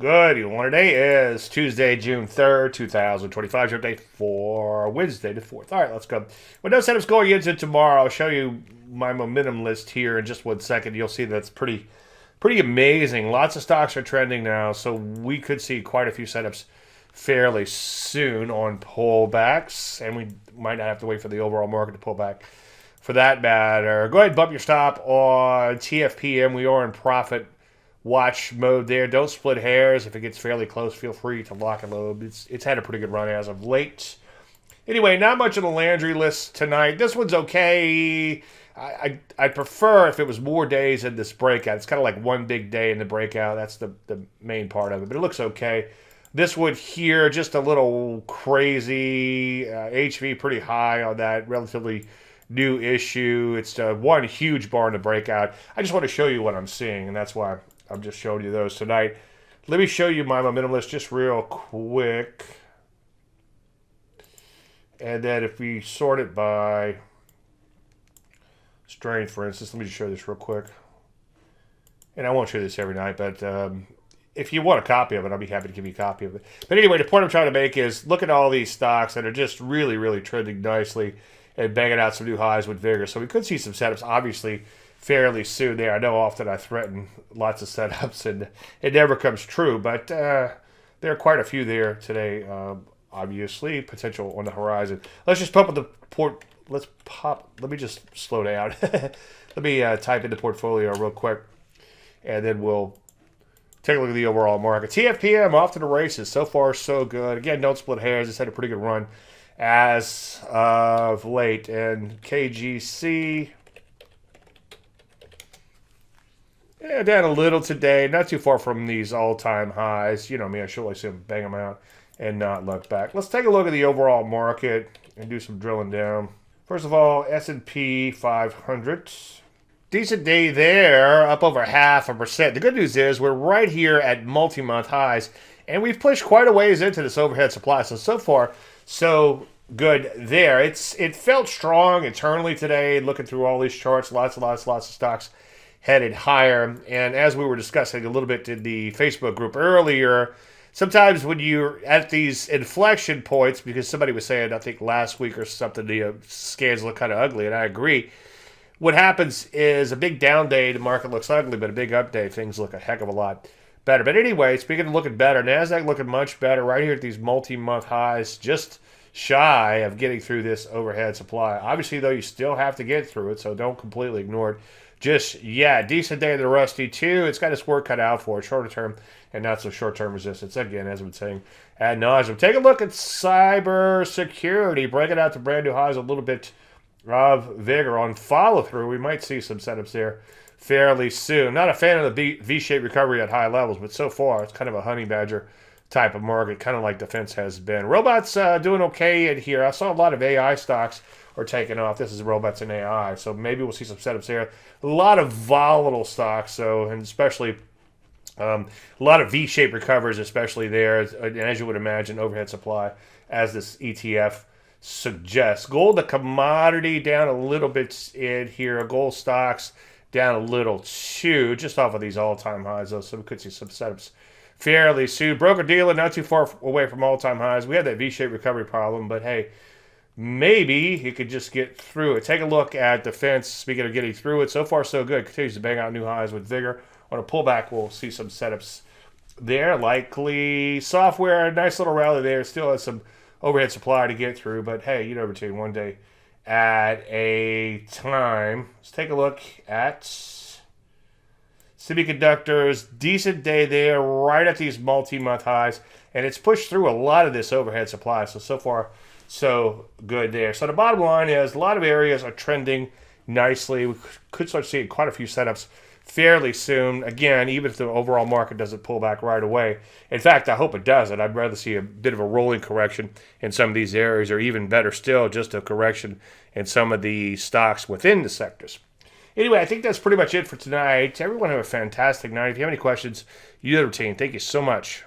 Good. You want today is Tuesday, June 3rd, 2025. Your day for Wednesday the 4th. All right, let's go. With no setups going into tomorrow, I'll show you my momentum list here in just 1 second. You'll see that's pretty amazing. Lots of stocks are trending now, so we could see quite a few setups fairly soon on pullbacks, and we might not have to wait for the overall market to pull back for that matter. Go ahead and bump your stop on TFPM. We are in profit watch mode there. Don't split hairs. If it gets fairly close, feel free to lock and load. It's had a pretty good run as of late. Anyway, not much on the Landry list tonight. This one's okay. I'd prefer if it was more days in this breakout. It's kind of like one big day in the breakout. That's the main part of it, but it looks okay. This one here, just a little crazy. HV pretty high on that relatively new issue. It's one huge bar in the breakout. I just want to show you what I'm seeing, and that's why I'm just showing you those tonight. Let me show you my momentum list just real quick. And then if we sort it by strength, for instance, let me just show this real quick. And I won't show this every night, but if you want a copy of it, I'll be happy to give you a copy of it. But anyway, the point I'm trying to make is look at all these stocks that are just really, really trending nicely and banging out some new highs with vigor. So we could see some setups, obviously, fairly soon there. I know often I threaten lots of setups, and it never comes true, but there are quite a few there today, obviously, potential on the horizon. Let's just pump up the port. Let me just slow down. Let me type in the portfolio real quick, and then we'll take a look at the overall market. TFPM off to the races. So far, so good. Again, don't split hairs. It's had a pretty good run as of late. And KGC, yeah, down a little today. Not too far from these all-time highs. You know me, I should always see them bang them out and not look back. Let's take a look at the overall market and do some drilling down. First of all, S&P 500. Decent day there, up over 0.5%. The good news is we're right here at multi-month highs, and we've pushed quite a ways into this overhead supply. So far, so good there. It felt strong internally today, looking through all these charts, lots of stocks headed higher. And as we were discussing a little bit in the Facebook group earlier, sometimes when you're at these inflection points, because somebody was saying, I think last week or something, the scans look kind of ugly, and I agree. What happens is a big down day, the market looks ugly, but a big up day, things look a heck of a lot better. But anyway, speaking of looking better, NASDAQ looking much better right here at these multi-month highs, just shy of getting through this overhead supply. Obviously, though, you still have to get through it, so don't completely ignore it. Just, yeah, decent day of the Rusty, too. It's got its work cut out for it, shorter term and not so short-term resistance. Again, as I've been saying ad nauseum. Take a look at cyber security, breaking out to brand new highs, a little bit of vigor on follow-through. We might see some setups there fairly soon. Not a fan of the V-shaped recovery at high levels, but so far it's kind of a honey badger type of market, kind of like defense has been. Robots doing okay in here. I saw a lot of AI stocks are taking off. This is robots and AI, so maybe we'll see some setups there. A lot of volatile stocks, so, and especially a lot of V-shaped recovers, especially there, and as you would imagine, overhead supply as this ETF suggests. Gold, the commodity, down a little bit in here. Gold stocks down a little too, just off of these all-time highs, though, so we could see some setups fairly soon. Broker-dealer, not too far away from all-time highs. We had that V-shaped recovery problem, but hey, maybe he could just get through it. Take a look at defense. Speaking of getting through it, so far so good. Continues to bang out new highs with vigor. On a pullback, we'll see some setups there. Likely software, a nice little rally there. Still has some overhead supply to get through, but hey, you never take one day at a time. Let's take a look at semiconductors. Decent day there, right at these multi-month highs, and it's pushed through a lot of this overhead supply. So far, so good there. So the bottom line is a lot of areas are trending nicely. We could start seeing quite a few setups fairly soon. Again, even if the overall market doesn't pull back right away. In fact, I hope it doesn't. I'd rather see a bit of a rolling correction in some of these areas, or even better still, just a correction in some of the stocks within the sectors. Anyway, I think that's pretty much it for tonight. Everyone have a fantastic night. If you have any questions, you know the routine. Thank you so much.